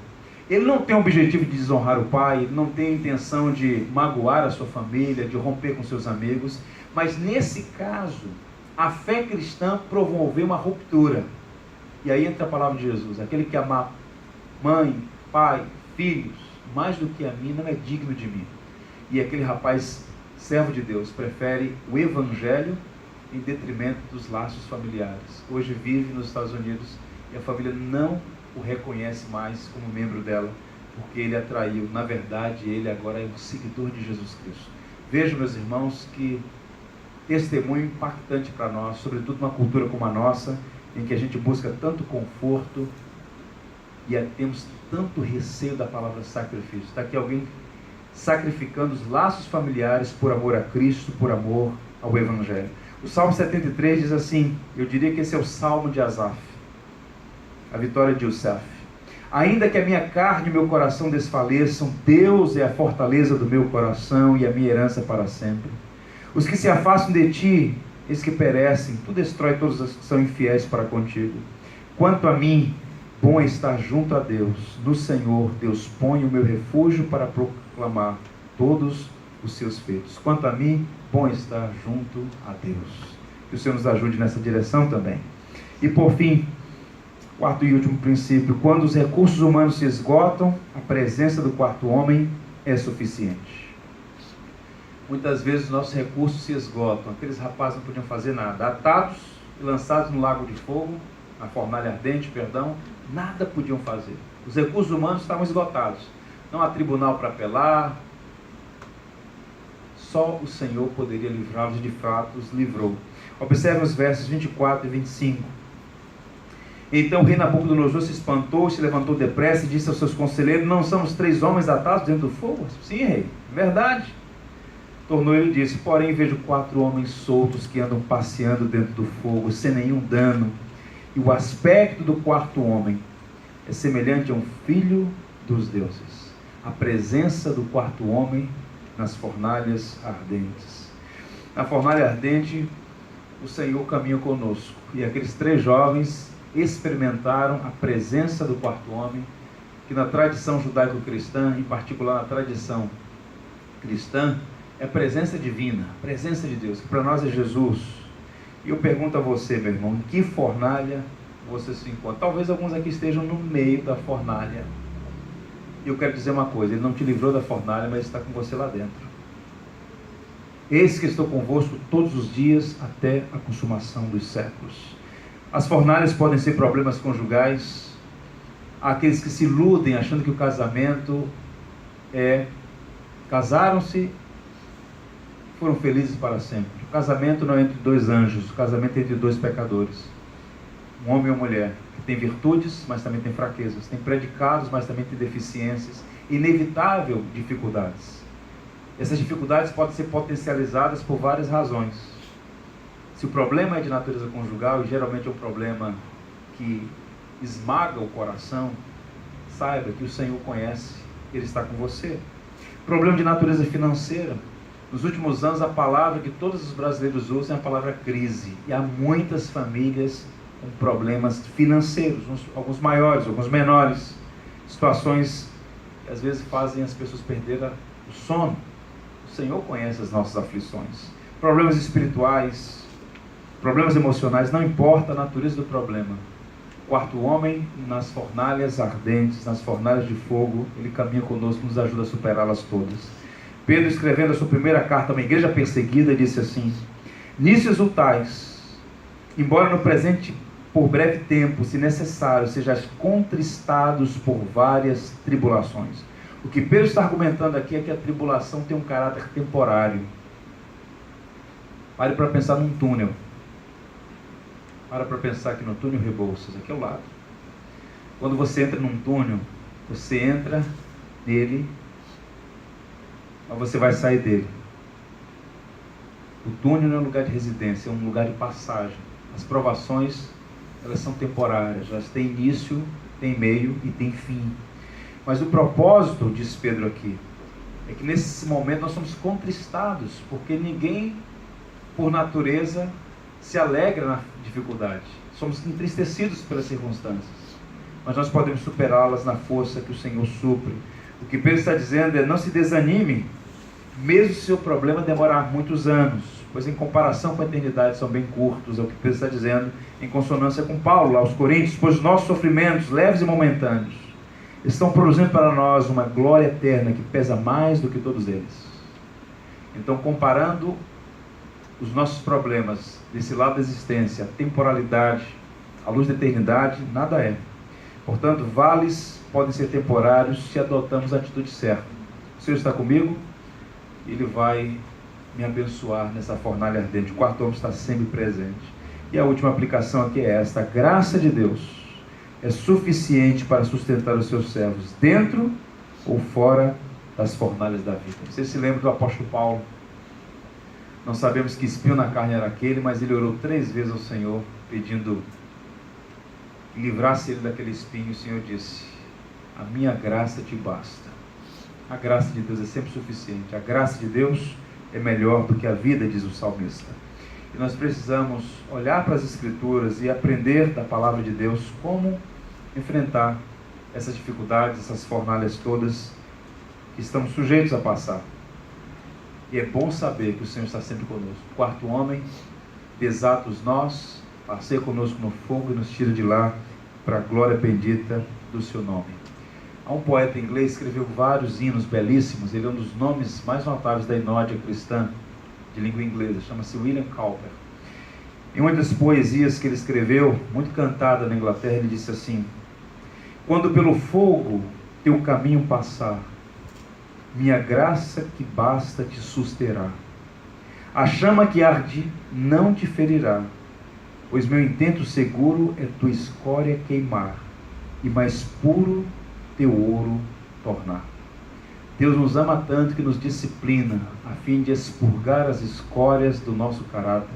Ele não tem o objetivo de desonrar o pai, ele não tem a intenção de magoar a sua família, de romper com seus amigos, mas nesse caso, a fé cristã promoveu uma ruptura. E aí entra a palavra de Jesus: aquele que amar mãe, pai, filhos, mais do que a mim, não é digno de mim. E aquele rapaz, servo de Deus, prefere o Evangelho em detrimento dos laços familiares. Hoje vive nos Estados Unidos e a família não o reconhece mais como membro dela, porque ele a traiu. Na verdade, ele agora é um seguidor de Jesus Cristo. Vejam, meus irmãos, que testemunho impactante para nós, sobretudo numa cultura como a nossa, em que a gente busca tanto conforto e temos tanto receio da palavra sacrifício. Está aqui alguém sacrificando os laços familiares por amor a Cristo, por amor ao Evangelho. O Salmo 73 diz assim, eu diria que esse é o Salmo de Asaf, a vitória de Youssef. Ainda que a minha carne e meu coração desfaleçam, Deus é a fortaleza do meu coração e a minha herança para sempre. Os que se afastam de ti eis que perecem, tu destrói todos os que são infiéis para contigo. Quanto a mim, bom é estar junto a Deus. No Senhor, Deus põe o meu refúgio para proclamar todos os seus feitos. Quanto a mim, bom é estar junto a Deus. Que o Senhor nos ajude nessa direção também. E por fim, quarto e último princípio: quando os recursos humanos se esgotam, a presença do quarto homem é suficiente. Muitas vezes os nossos recursos se esgotam. Aqueles rapazes não podiam fazer nada. Atados e lançados no lago de fogo, na fornalha ardente, nada podiam fazer. Os recursos humanos estavam esgotados. Não há tribunal para apelar. Só o Senhor poderia livrá-los, de fato os livrou. Observe os versos 24 e 25. Então o rei Nabucodonosor se espantou, se levantou depressa e disse aos seus conselheiros: não somos 3 homens atados dentro do fogo? Sim, rei, verdade. Tornou ele e disse: porém vejo 4 homens soltos que andam passeando dentro do fogo, sem nenhum dano. E o aspecto do quarto homem é semelhante a um filho dos deuses. A presença do quarto homem nas fornalhas ardentes. Na fornalha ardente, o Senhor caminha conosco. E aqueles 3 jovens experimentaram a presença do quarto homem, que na tradição judaico-cristã, em particular na tradição cristã, é a presença divina, a presença de Deus, que para nós é Jesus. E eu pergunto a você, meu irmão, em que fornalha você se encontra? Talvez alguns aqui estejam no meio da fornalha. E eu quero dizer uma coisa: Ele não te livrou da fornalha, mas está com você lá dentro. Eis que estou convosco todos os dias até a consumação dos séculos. As fornalhas podem ser problemas conjugais. Há aqueles que se iludem achando que o casamento casaram-se, foram felizes para sempre. O casamento não é entre 2 anjos, o casamento é entre 2 pecadores. Um homem e uma mulher, que tem virtudes, mas também tem fraquezas, tem predicados, mas também tem deficiências, inevitável dificuldades. Essas dificuldades podem ser potencializadas por várias razões. Se o problema é de natureza conjugal, e geralmente é um problema que esmaga o coração, saiba que o Senhor conhece, Ele está com você. Problema de natureza financeira. Nos últimos anos, a palavra que todos os brasileiros usam é a palavra crise. E há muitas famílias com problemas financeiros, alguns maiores, alguns menores. Situações que às vezes fazem as pessoas perderem o sono. O Senhor conhece as nossas aflições. Problemas espirituais, problemas emocionais, não importa a natureza do problema. O quarto homem, nas fornalhas ardentes, nas fornalhas de fogo, ele caminha conosco, nos ajuda a superá-las todas. Pedro, escrevendo a sua primeira carta a uma igreja perseguida, disse assim: nisso exultais, embora no presente, por breve tempo, se necessário, sejais contristados por várias tribulações. O que Pedro está argumentando aqui é que a tribulação tem um caráter temporário. Pare para pensar num túnel. Para pensar aqui no túnel Rebouças, aqui ao lado. Quando você entra num túnel, você entra nele, mas você vai sair dele. O túnel não é um lugar de residência, é um lugar de passagem. As provações, elas são temporárias, elas têm início, têm meio e têm fim. Mas o propósito, diz Pedro aqui, é que nesse momento nós somos contristados, porque ninguém, por natureza, se alegra na dificuldade. Somos entristecidos pelas circunstâncias, mas nós podemos superá-las na força que o Senhor supre. O que Pedro está dizendo é: não se desanime, mesmo se o seu problema demorar muitos anos, pois em comparação com a eternidade são bem curtos. É o que Pedro está dizendo em consonância com Paulo lá aos Coríntios: pois os nossos sofrimentos, leves e momentâneos, estão produzindo para nós uma glória eterna que pesa mais do que todos eles. Então, comparando os nossos problemas desse lado da existência, a temporalidade, a luz da eternidade, nada é. Portanto, vales podem ser temporários se adotamos a atitude certa. O Senhor está comigo, Ele vai me abençoar nessa fornalha ardente. O quarto homem está sempre presente. E a última aplicação aqui é esta: a graça de Deus é suficiente para sustentar os seus servos, dentro ou fora das fornalhas da vida. Você se lembra do apóstolo Paulo? Não sabemos que espinho na carne era aquele, mas ele orou 3 vezes ao Senhor, pedindo que livrasse ele daquele espinho. O Senhor disse: a minha graça te basta. A graça de Deus é sempre suficiente. A graça de Deus é melhor do que a vida, diz o salmista. E nós precisamos olhar para as Escrituras e aprender da palavra de Deus como enfrentar essas dificuldades, essas fornalhas todas que estamos sujeitos a passar. E é bom saber que o Senhor está sempre conosco. O quarto homem desata os nós, passeia conosco no fogo e nos tira de lá para a glória bendita do seu nome. Há um poeta inglês que escreveu vários hinos belíssimos. Ele é um dos nomes mais notáveis da inódia cristã de língua inglesa. Chama-se William Cowper. Em uma das poesias que ele escreveu, muito cantada na Inglaterra, ele disse assim: quando pelo fogo teu caminho passar, minha graça que basta te susterá. A chama que arde não te ferirá, pois meu intento seguro é tua escória queimar, e mais puro teu ouro tornar. Deus nos ama tanto que nos disciplina, a fim de expurgar as escórias do nosso caráter,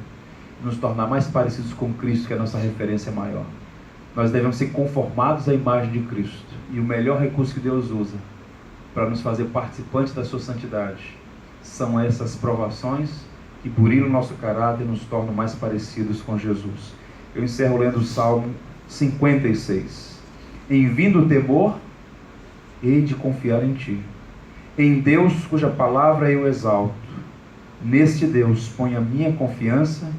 e nos tornar mais parecidos com Cristo, que é a nossa referência maior. Nós devemos ser conformados à imagem de Cristo, e o melhor recurso que Deus usa para nos fazer participantes da sua santidade são essas provações que burilam o nosso caráter e nos tornam mais parecidos com Jesus. Eu encerro lendo o Salmo 56. Em vindo o temor, hei de confiar em ti. Em Deus, cuja palavra eu exalto. Neste Deus ponho a minha confiança,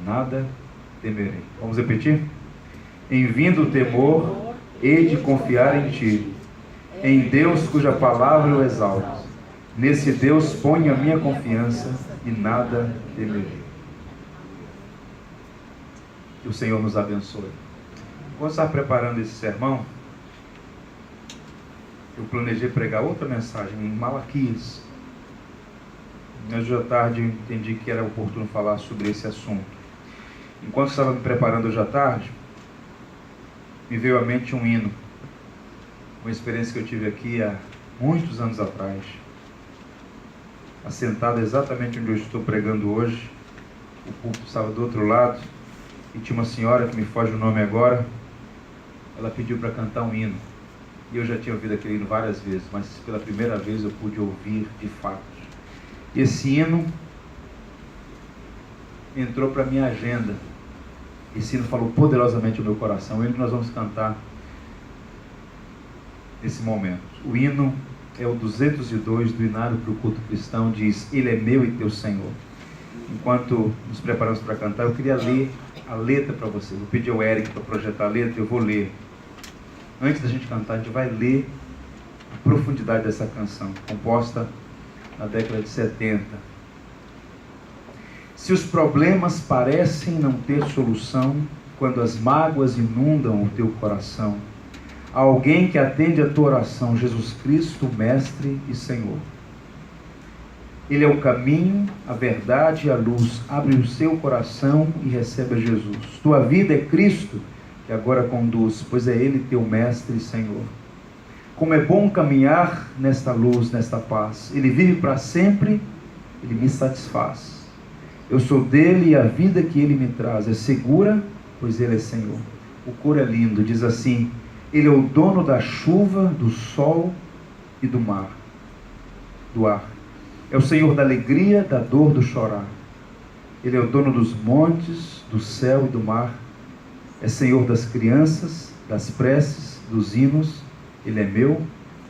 nada temerei. Vamos repetir? Em vindo o temor, hei de confiar em ti. Em Deus, cuja palavra eu exalto. Nesse Deus ponho a minha confiança e nada temerei. Que o Senhor nos abençoe. Quando estava preparando esse sermão, eu planejei pregar outra mensagem em Malaquias. Hoje à tarde eu entendi que era oportuno falar sobre esse assunto. Enquanto estava me preparando hoje à tarde, me veio à mente um hino, uma experiência que eu tive aqui há muitos anos atrás, assentado exatamente onde eu estou pregando hoje. O púlpito estava do outro lado e tinha uma senhora, que me foge o nome agora, ela pediu para cantar um hino, e eu já tinha ouvido aquele hino várias vezes, mas pela primeira vez eu pude ouvir de fato. E esse hino entrou para a minha agenda. Esse hino falou poderosamente ao meu coração. O hino que nós vamos cantar nesse momento. O hino é o 202 do Inário para o Culto Cristão. Diz: Ele é meu e teu Senhor. Enquanto nos preparamos para cantar, eu queria ler a letra para vocês. Vou pedir ao Eric para projetar a letra. Eu vou ler. Antes da gente cantar, a gente vai ler a profundidade dessa canção, composta na década de 70. Se os problemas parecem não ter solução, quando as mágoas inundam o teu coração, há alguém que atende a tua oração: Jesus Cristo, Mestre e Senhor. Ele é o caminho, a verdade e a luz. Abre o seu coração e recebe a Jesus. Tua vida é Cristo, que agora conduz, pois é Ele teu Mestre e Senhor. Como é bom caminhar nesta luz, nesta paz. Ele vive para sempre, Ele me satisfaz. Eu sou dele e a vida que Ele me traz é segura, pois Ele é Senhor. O coro é lindo, diz assim: Ele é o dono da chuva, do sol e do mar, do ar. É o Senhor da alegria, da dor, do chorar. Ele é o dono dos montes, do céu e do mar. É Senhor das crianças, das preces, dos hinos. Ele é meu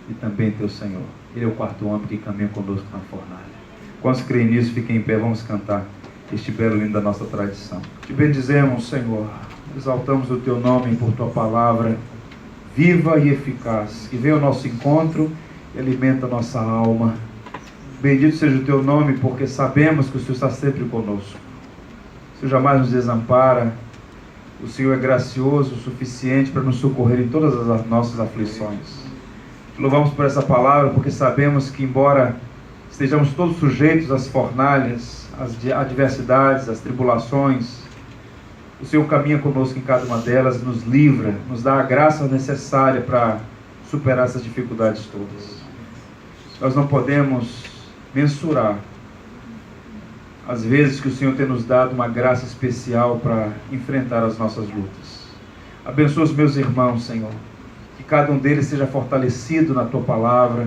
e também teu Senhor. Ele é o quarto homem que caminha conosco na fornalha. Quantos creem nisso, fiquem em pé, vamos cantar este belo hino da nossa tradição. Te bendizemos, Senhor, exaltamos o teu nome por tua palavra viva e eficaz, que vem ao nosso encontro e alimenta a nossa alma. Bendito seja o teu nome, porque sabemos que o Senhor está sempre conosco. O Senhor jamais nos desampara. O Senhor é gracioso o suficiente para nos socorrer em todas as nossas aflições. Te louvamos por essa palavra, porque sabemos que, embora estejamos todos sujeitos às fornalhas, às adversidades, às tribulações, o Senhor caminha conosco em cada uma delas, nos livra, nos dá a graça necessária para superar essas dificuldades todas. Nós não podemos mensurar as vezes que o Senhor tem nos dado uma graça especial para enfrentar as nossas lutas. Abençoa os meus irmãos, Senhor, que cada um deles seja fortalecido na tua palavra,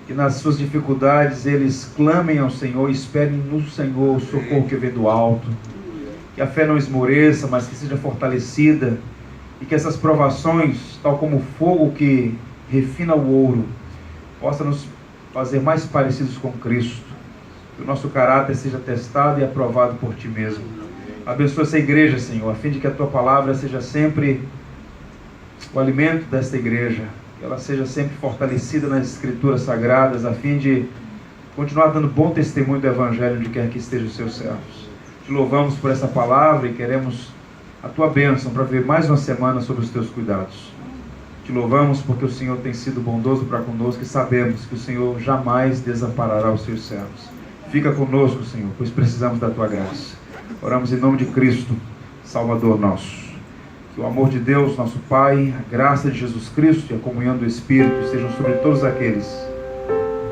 que nas suas dificuldades eles clamem ao Senhor, esperem no Senhor o socorro que vem do alto, que a fé não esmoreça, mas que seja fortalecida, e que essas provações, tal como o fogo que refina o ouro, possa nos fazer mais parecidos com Cristo, que o nosso caráter seja testado e aprovado por Ti mesmo. Abençoa essa igreja, Senhor, a fim de que a Tua palavra seja sempre o alimento desta igreja, que ela seja sempre fortalecida nas Escrituras Sagradas, a fim de continuar dando bom testemunho do Evangelho onde quer que estejam os Seus servos. Te louvamos por essa palavra e queremos a Tua bênção para ver mais uma semana sobre os Teus cuidados. Te louvamos porque o Senhor tem sido bondoso para conosco e sabemos que o Senhor jamais desamparará os Seus servos. Fica conosco, Senhor, pois precisamos da Tua graça. Oramos em nome de Cristo, Salvador nosso. Que o amor de Deus, nosso Pai, a graça de Jesus Cristo e a comunhão do Espírito estejam sobre todos aqueles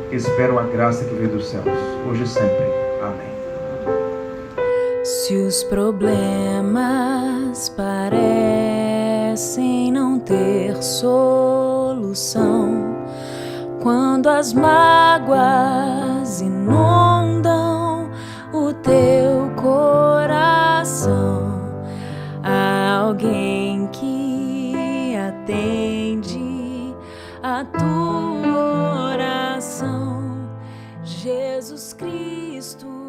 que esperam a graça que vem dos céus, hoje e sempre. Amém. Se os problemas parecem não ter solução, quando as mágoas inundam o teu coração, há alguém que atende a tua oração, Jesus Cristo.